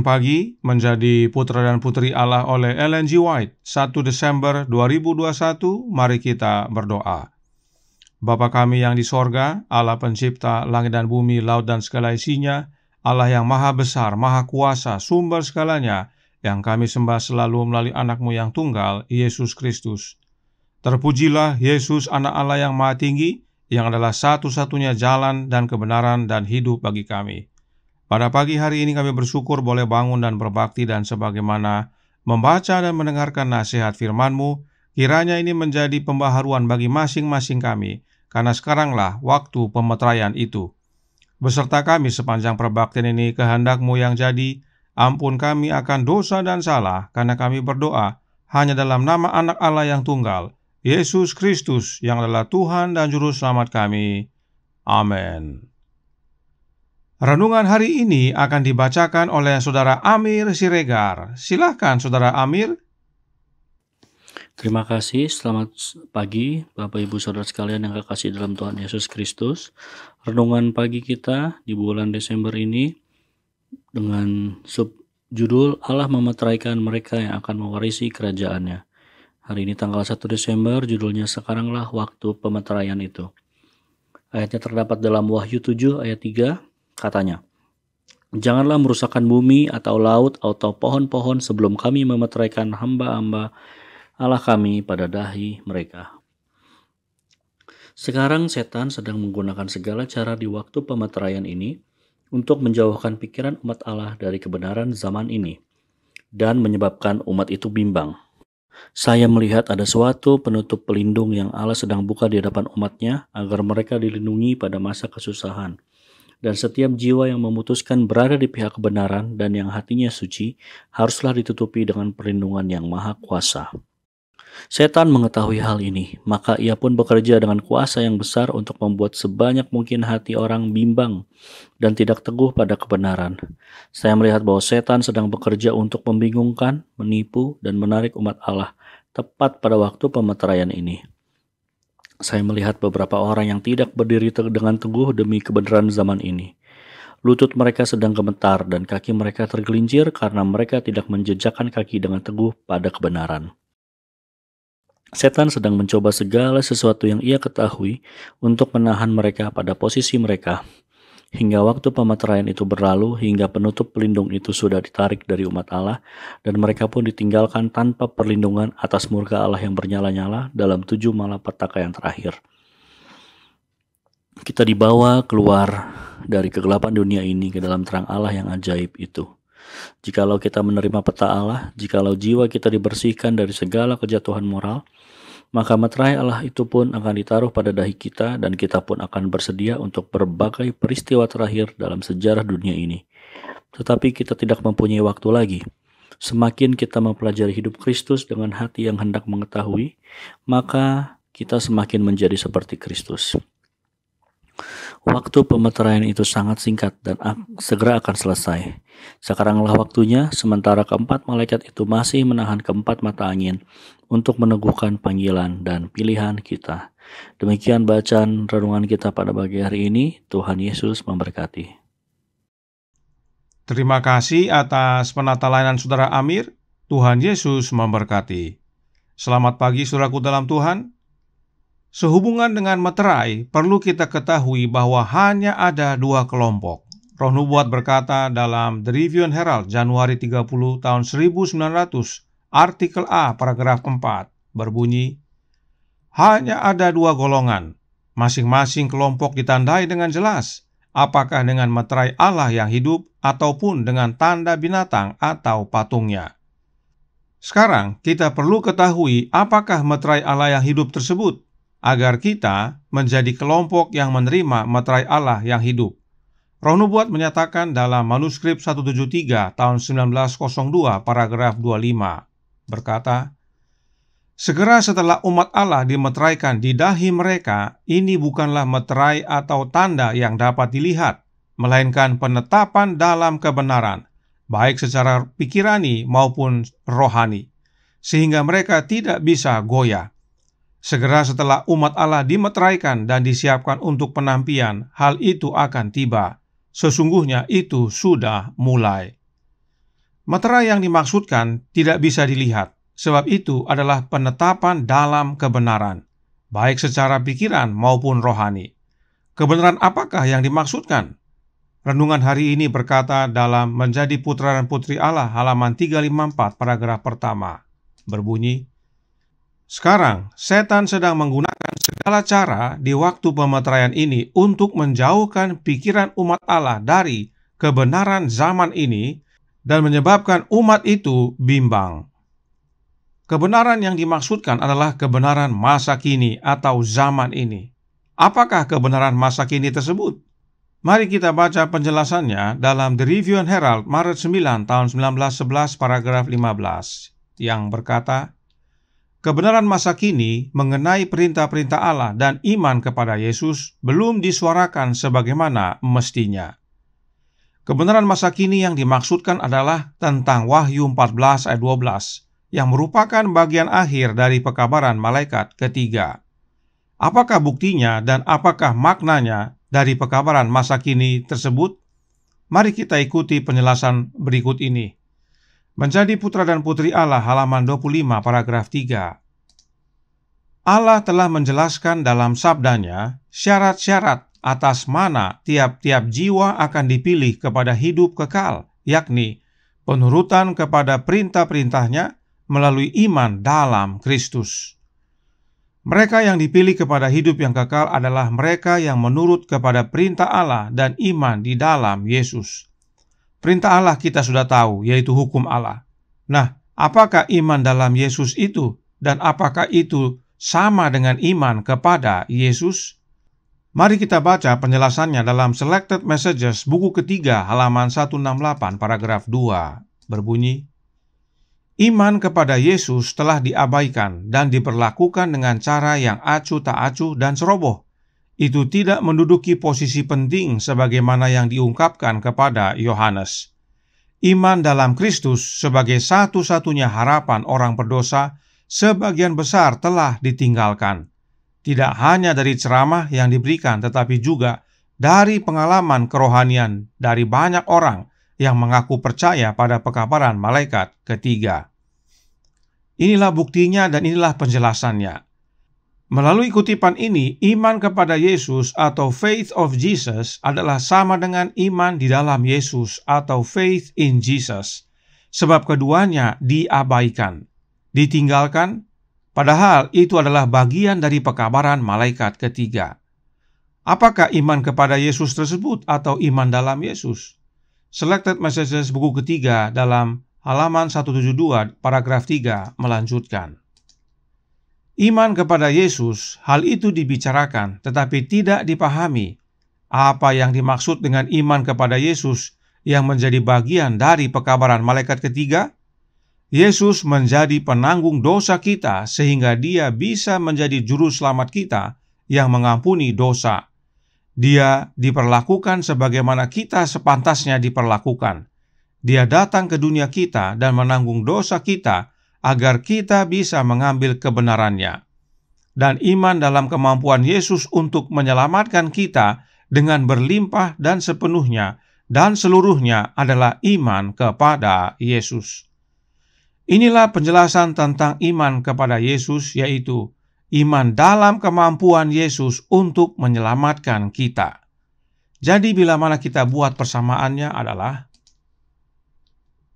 pagi menjadi putra dan putri Allah oleh Ellen G. White, 1 Desember 2021, mari kita berdoa. Bapa kami yang di sorga, Allah pencipta langit dan bumi, laut dan segala isinya, Allah yang maha besar, maha kuasa, sumber segalanya, yang kami sembah selalu melalui anak-Mu yang tunggal, Yesus Kristus. Terpujilah Yesus, anak Allah yang maha tinggi, yang adalah satu-satunya jalan dan kebenaran dan hidup bagi kami. Pada pagi hari ini kami bersyukur boleh bangun dan berbakti, dan sebagaimana membaca dan mendengarkan nasihat firman-Mu, kiranya ini menjadi pembaharuan bagi masing-masing kami, karena sekaranglah waktu pemeteraian itu. Beserta kami sepanjang perbaktian ini, kehendak-Mu yang jadi, ampun kami akan dosa dan salah, karena kami berdoa hanya dalam nama anak Allah yang tunggal, Yesus Kristus, yang adalah Tuhan dan Juru Selamat kami. Amin. Renungan hari ini akan dibacakan oleh Saudara Amir Siregar. Silakan Saudara Amir. Terima kasih, selamat pagi Bapak Ibu Saudara sekalian yang kekasih dalam Tuhan Yesus Kristus. Renungan pagi kita di bulan Desember ini dengan subjudul Allah memeteraikan mereka yang akan mewarisi kerajaannya. Hari ini tanggal 1 Desember, judulnya sekaranglah waktu pemeteraian itu. Ayatnya terdapat dalam Wahyu 7 ayat 3. Katanya, janganlah merusakkan bumi atau laut atau pohon-pohon sebelum kami memeteraikan hamba-hamba Allah kami pada dahi mereka. Sekarang setan sedang menggunakan segala cara di waktu pemeteraian ini untuk menjauhkan pikiran umat Allah dari kebenaran zaman ini dan menyebabkan umat itu bimbang. Saya melihat ada suatu penutup pelindung yang Allah sedang buka di hadapan umatnya agar mereka dilindungi pada masa kesusahan. Dan setiap jiwa yang memutuskan berada di pihak kebenaran dan yang hatinya suci, haruslah ditutupi dengan perlindungan yang maha kuasa. Setan mengetahui hal ini, maka ia pun bekerja dengan kuasa yang besar untuk membuat sebanyak mungkin hati orang bimbang dan tidak teguh pada kebenaran. Saya melihat bahwa setan sedang bekerja untuk membingungkan, menipu, dan menarik umat Allah tepat pada waktu pemeteraian ini. Saya melihat beberapa orang yang tidak berdiri dengan teguh demi kebenaran zaman ini. Lutut mereka sedang gemetar dan kaki mereka tergelincir karena mereka tidak menjejakkan kaki dengan teguh pada kebenaran. Setan sedang mencoba segala sesuatu yang ia ketahui untuk menahan mereka pada posisi mereka. Hingga waktu pemeteraian itu berlalu, hingga penutup pelindung itu sudah ditarik dari umat Allah, dan mereka pun ditinggalkan tanpa perlindungan atas murka Allah yang bernyala-nyala dalam 7 malapetaka yang terakhir. Kita dibawa keluar dari kegelapan dunia ini ke dalam terang Allah yang ajaib itu. Jikalau kita menerima peta Allah, jikalau jiwa kita dibersihkan dari segala kejatuhan moral, maka meterai Allah itu pun akan ditaruh pada dahi kita dan kita pun akan bersedia untuk berbagai peristiwa terakhir dalam sejarah dunia ini. Tetapi kita tidak mempunyai waktu lagi. Semakin kita mempelajari hidup Kristus dengan hati yang hendak mengetahui, maka kita semakin menjadi seperti Kristus. Waktu pemeteraian itu sangat singkat dan segera akan selesai. Sekaranglah waktunya, sementara keempat malaikat itu masih menahan keempat mata angin untuk meneguhkan panggilan dan pilihan kita. Demikian bacaan renungan kita pada pagi hari ini. Tuhan Yesus memberkati. Terima kasih atas penata layanan Saudara Amir. Tuhan Yesus memberkati. Selamat pagi saudaraku dalam Tuhan. Sehubungan dengan meterai, perlu kita ketahui bahwa hanya ada 2 kelompok. Roh Nubuat berkata dalam The Review and Herald, Januari 30 tahun 1900, artikel A, paragraf 4, berbunyi, hanya ada 2 golongan. Masing-masing kelompok ditandai dengan jelas, apakah dengan meterai Allah yang hidup ataupun dengan tanda binatang atau patungnya. Sekarang, kita perlu ketahui apakah meterai Allah yang hidup tersebut, agar kita menjadi kelompok yang menerima meterai Allah yang hidup. Roh Nubuat menyatakan dalam manuskrip 173 tahun 1902 paragraf 25 berkata, segera setelah umat Allah dimeteraikan di dahi mereka, ini bukanlah meterai atau tanda yang dapat dilihat, melainkan penetapan dalam kebenaran, baik secara pikirani maupun rohani, sehingga mereka tidak bisa goyah. Segera setelah umat Allah dimeteraikan dan disiapkan untuk penantian, hal itu akan tiba. Sesungguhnya itu sudah mulai. Meterai yang dimaksudkan tidak bisa dilihat, sebab itu adalah penetapan dalam kebenaran, baik secara pikiran maupun rohani. Kebenaran apakah yang dimaksudkan? Renungan hari ini berkata dalam Menjadi Putra dan Putri Allah halaman 354 paragraf pertama, berbunyi, "Sekarang setan sedang menggunakan segala cara di waktu pemeteraian ini untuk menjauhkan pikiran umat Allah dari kebenaran zaman ini dan menyebabkan umat itu bimbang." Kebenaran yang dimaksudkan adalah kebenaran masa kini atau zaman ini. Apakah kebenaran masa kini tersebut? Mari kita baca penjelasannya dalam The Review and Herald Maret 9 tahun 1911 paragraf 15 yang berkata, "Kebenaran masa kini mengenai perintah-perintah Allah dan iman kepada Yesus belum disuarakan sebagaimana mestinya." Kebenaran masa kini yang dimaksudkan adalah tentang Wahyu 14 ayat 12 yang merupakan bagian akhir dari pekabaran malaikat ketiga. Apakah buktinya dan apakah maknanya dari pekabaran masa kini tersebut? Mari kita ikuti penjelasan berikut ini. Menjadi Putra dan Putri Allah halaman 25 paragraf 3. Allah telah menjelaskan dalam sabdanya syarat-syarat atas mana tiap-tiap jiwa akan dipilih kepada hidup kekal, yakni penurutan kepada perintah-perintahnya melalui iman dalam Kristus. Mereka yang dipilih kepada hidup yang kekal adalah mereka yang menurut kepada perintah Allah dan iman di dalam Yesus. Perintah Allah kita sudah tahu, yaitu hukum Allah. Nah, apakah iman dalam Yesus itu? Dan apakah itu sama dengan iman kepada Yesus? Mari kita baca penjelasannya dalam Selected Messages buku ketiga halaman 168 paragraf 2. Berbunyi, "Iman kepada Yesus telah diabaikan dan diperlakukan dengan cara yang acuh tak acuh dan ceroboh. Itu tidak menduduki posisi penting sebagaimana yang diungkapkan kepada Yohanes. Iman dalam Kristus sebagai satu-satunya harapan orang berdosa sebagian besar telah ditinggalkan. Tidak hanya dari ceramah yang diberikan, tetapi juga dari pengalaman kerohanian dari banyak orang yang mengaku percaya pada pekabaran malaikat ketiga." Inilah buktinya dan inilah penjelasannya. Melalui kutipan ini, iman kepada Yesus atau faith of Jesus adalah sama dengan iman di dalam Yesus atau faith in Jesus. Sebab keduanya diabaikan, ditinggalkan, padahal itu adalah bagian dari pekabaran malaikat ketiga. Apakah iman kepada Yesus tersebut atau iman dalam Yesus? Selected Messages buku ketiga dalam halaman 172 paragraf 3 melanjutkan, "Iman kepada Yesus, hal itu dibicarakan tetapi tidak dipahami. Apa yang dimaksud dengan iman kepada Yesus yang menjadi bagian dari pekabaran malaikat ketiga? Yesus menjadi penanggung dosa kita sehingga Dia bisa menjadi juru selamat kita yang mengampuni dosa. Dia diperlakukan sebagaimana kita sepantasnya diperlakukan. Dia datang ke dunia kita dan menanggung dosa kita agar kita bisa mengambil kebenarannya. Dan iman dalam kemampuan Yesus untuk menyelamatkan kita dengan berlimpah dan sepenuhnya dan seluruhnya adalah iman kepada Yesus." Inilah penjelasan tentang iman kepada Yesus, yaitu iman dalam kemampuan Yesus untuk menyelamatkan kita. Jadi bila mana kita buat persamaannya adalah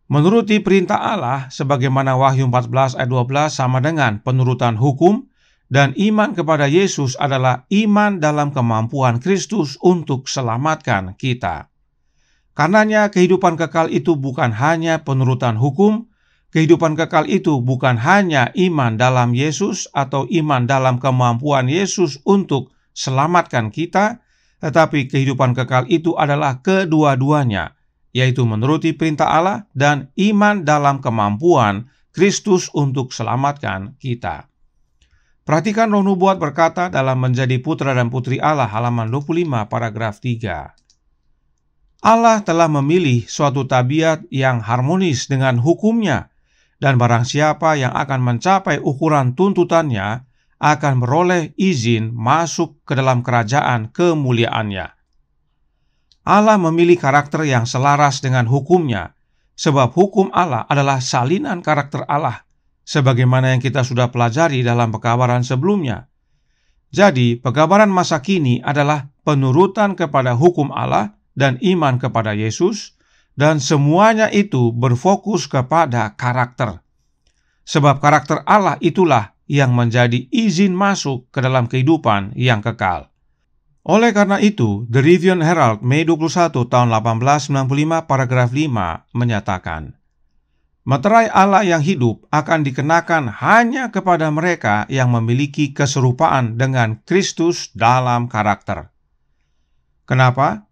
menuruti perintah Allah sebagaimana Wahyu 14 ayat 12 sama dengan penurutan hukum, dan iman kepada Yesus adalah iman dalam kemampuan Kristus untuk selamatkan kita. Karenanya kehidupan kekal itu bukan hanya penurutan hukum, kehidupan kekal itu bukan hanya iman dalam Yesus atau iman dalam kemampuan Yesus untuk selamatkan kita, tetapi kehidupan kekal itu adalah kedua-duanya, yaitu menuruti perintah Allah dan iman dalam kemampuan Kristus untuk selamatkan kita. Perhatikan Roh Nubuat berkata dalam Menjadi Putra dan Putri Allah halaman 25 paragraf 3. Allah telah memilih suatu tabiat yang harmonis dengan hukumnya, dan barang siapa yang akan mencapai ukuran tuntutannya akan beroleh izin masuk ke dalam kerajaan kemuliaannya. Allah memilih karakter yang selaras dengan hukumnya, sebab hukum Allah adalah salinan karakter Allah, sebagaimana yang kita sudah pelajari dalam pekabaran sebelumnya. Jadi, pekabaran masa kini adalah penurutan kepada hukum Allah dan iman kepada Yesus, dan semuanya itu berfokus kepada karakter. Sebab karakter Allah itulah yang menjadi izin masuk ke dalam kehidupan yang kekal. Oleh karena itu, The Review and Herald Mei 21 tahun 1895 paragraf 5 menyatakan, meterai Allah yang hidup akan dikenakan hanya kepada mereka yang memiliki keserupaan dengan Kristus dalam karakter. Kenapa?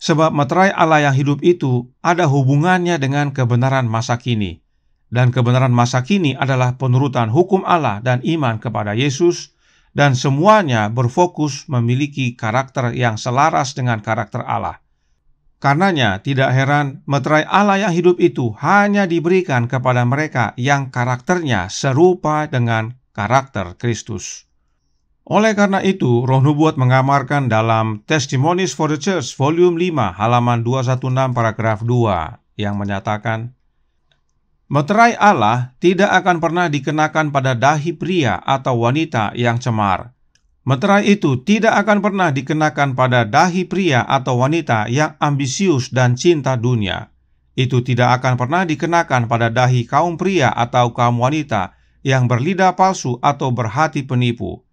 Sebab meterai Allah yang hidup itu ada hubungannya dengan kebenaran masa kini. Dan kebenaran masa kini adalah penurutan hukum Allah dan iman kepada Yesus, dan semuanya berfokus memiliki karakter yang selaras dengan karakter Allah. Karenanya tidak heran meterai Allah yang hidup itu hanya diberikan kepada mereka yang karakternya serupa dengan karakter Kristus. Oleh karena itu, Roh Nubuat mengamarkan dalam Testimonies for the Church volume 5 halaman 216 paragraf 2 yang menyatakan, meterai Allah tidak akan pernah dikenakan pada dahi pria atau wanita yang cemar. Meterai itu tidak akan pernah dikenakan pada dahi pria atau wanita yang ambisius dan cinta dunia. Itu tidak akan pernah dikenakan pada dahi kaum pria atau kaum wanita yang berlidah palsu atau berhati penipu.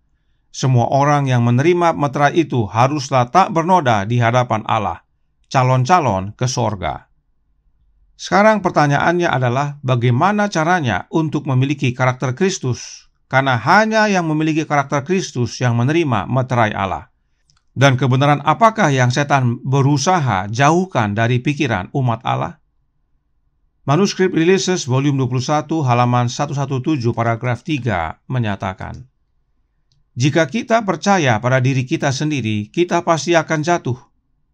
Semua orang yang menerima meterai itu haruslah tak bernoda di hadapan Allah, calon-calon ke sorga. Sekarang pertanyaannya adalah bagaimana caranya untuk memiliki karakter Kristus? Karena hanya yang memiliki karakter Kristus yang menerima meterai Allah. Dan kebenaran apakah yang setan berusaha jauhkan dari pikiran umat Allah? Manuskrip Releases volume 21 halaman 117 paragraf 3 menyatakan, jika kita percaya pada diri kita sendiri, kita pasti akan jatuh.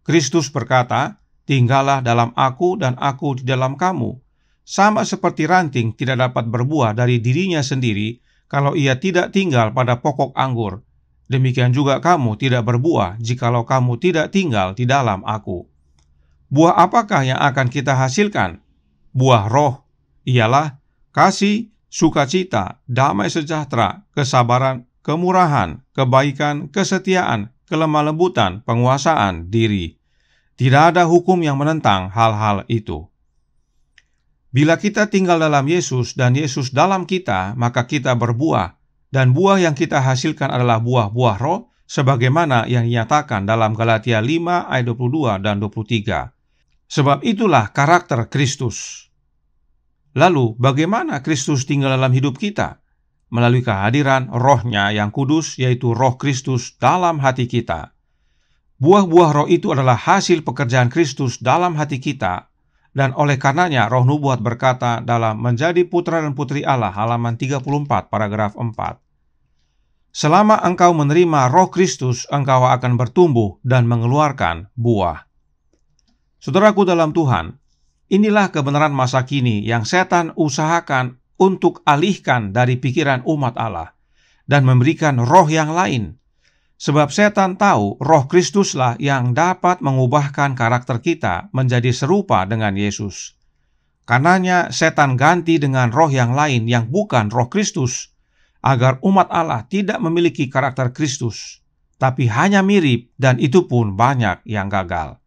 Kristus berkata, tinggallah dalam aku dan aku di dalam kamu. Sama seperti ranting tidak dapat berbuah dari dirinya sendiri kalau ia tidak tinggal pada pokok anggur. Demikian juga kamu tidak berbuah jikalau kamu tidak tinggal di dalam aku. Buah apakah yang akan kita hasilkan? Buah roh, ialah kasih, sukacita, damai sejahtera, kesabaran, kemurahan, kebaikan, kesetiaan, kelemah lembutan, penguasaan diri. Tidak ada hukum yang menentang hal-hal itu. Bila kita tinggal dalam Yesus dan Yesus dalam kita, maka kita berbuah, dan buah yang kita hasilkan adalah buah-buah roh, sebagaimana yang dinyatakan dalam Galatia 5 ayat 22 dan 23. Sebab itulah karakter Kristus. Lalu, bagaimana Kristus tinggal dalam hidup kita? Melalui kehadiran rohnya yang kudus, yaitu roh Kristus dalam hati kita. Buah-buah roh itu adalah hasil pekerjaan Kristus dalam hati kita, dan oleh karenanya Roh Nubuat berkata dalam Menjadi Putra dan Putri Allah halaman 34 paragraf 4. Selama engkau menerima roh Kristus, engkau akan bertumbuh dan mengeluarkan buah. Saudaraku dalam Tuhan, inilah kebenaran masa kini yang setan usahakan untuk alihkan dari pikiran umat Allah dan memberikan roh yang lain. Sebab setan tahu roh Kristuslah yang dapat mengubahkan karakter kita menjadi serupa dengan Yesus. Karenanya setan ganti dengan roh yang lain yang bukan roh Kristus, agar umat Allah tidak memiliki karakter Kristus, tapi hanya mirip, dan itu pun banyak yang gagal.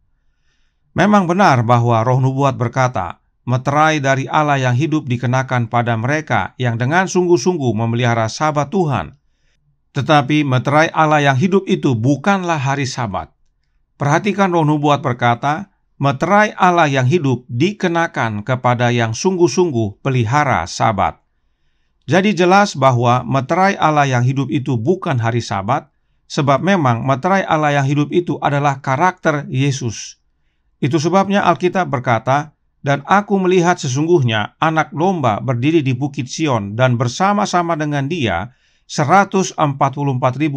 Memang benar bahwa Roh Nubuat berkata, meterai dari Allah yang hidup dikenakan pada mereka yang dengan sungguh-sungguh memelihara Sabat Tuhan. Tetapi meterai Allah yang hidup itu bukanlah hari Sabat. Perhatikan Roh Nubuat berkata, meterai Allah yang hidup dikenakan kepada yang sungguh-sungguh pelihara Sabat. Jadi jelas bahwa meterai Allah yang hidup itu bukan hari Sabat, sebab memang meterai Allah yang hidup itu adalah karakter Yesus. Itu sebabnya Alkitab berkata, dan aku melihat sesungguhnya anak domba berdiri di Bukit Sion dan bersama-sama dengan dia 144.000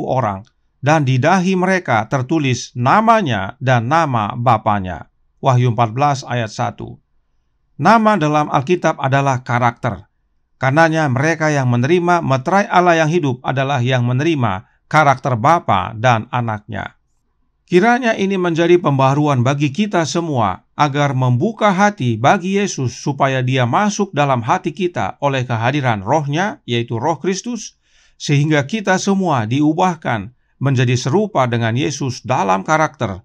orang, dan di dahi mereka tertulis namanya dan nama Bapanya. Wahyu 14 ayat 1. Nama dalam Alkitab adalah karakter. Karenanya mereka yang menerima meterai Allah yang hidup adalah yang menerima karakter Bapa dan anaknya. Kiranya ini menjadi pembaharuan bagi kita semua, agar membuka hati bagi Yesus supaya Dia masuk dalam hati kita oleh kehadiran Roh-Nya, yaitu Roh Kristus, sehingga kita semua diubahkan menjadi serupa dengan Yesus dalam karakter.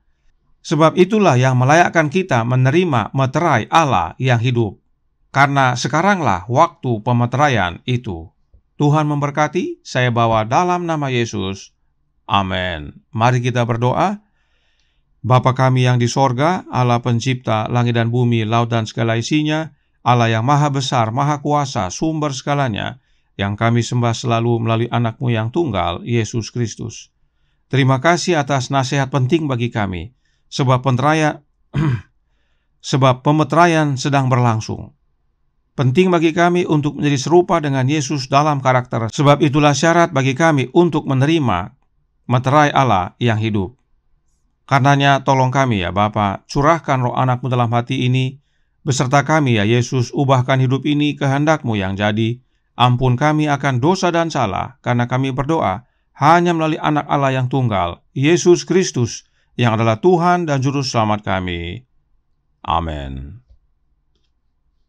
Sebab itulah yang melayakkan kita menerima meterai Allah yang hidup. Karena sekaranglah waktu pemeteraian itu. Tuhan memberkati, saya bawa dalam nama Yesus. Amin. Mari kita berdoa. Bapa kami yang di sorga, Allah pencipta langit dan bumi, laut dan segala isinya, Allah yang maha besar, maha kuasa, sumber segalanya, yang kami sembah selalu melalui anak-Mu yang tunggal, Yesus Kristus. Terima kasih atas nasihat penting bagi kami, sebab pemeteraian sedang berlangsung. Penting bagi kami untuk menjadi serupa dengan Yesus dalam karakter, sebab itulah syarat bagi kami untuk menerima meterai Allah yang hidup. Karenanya tolong kami ya Bapa, curahkan roh anak-Mu dalam hati ini, beserta kami ya Yesus, ubahkan hidup ini kehendak-Mu yang jadi. Ampun kami akan dosa dan salah, karena kami berdoa hanya melalui anak Allah yang tunggal, Yesus Kristus, yang adalah Tuhan dan Juru Selamat kami. Amin.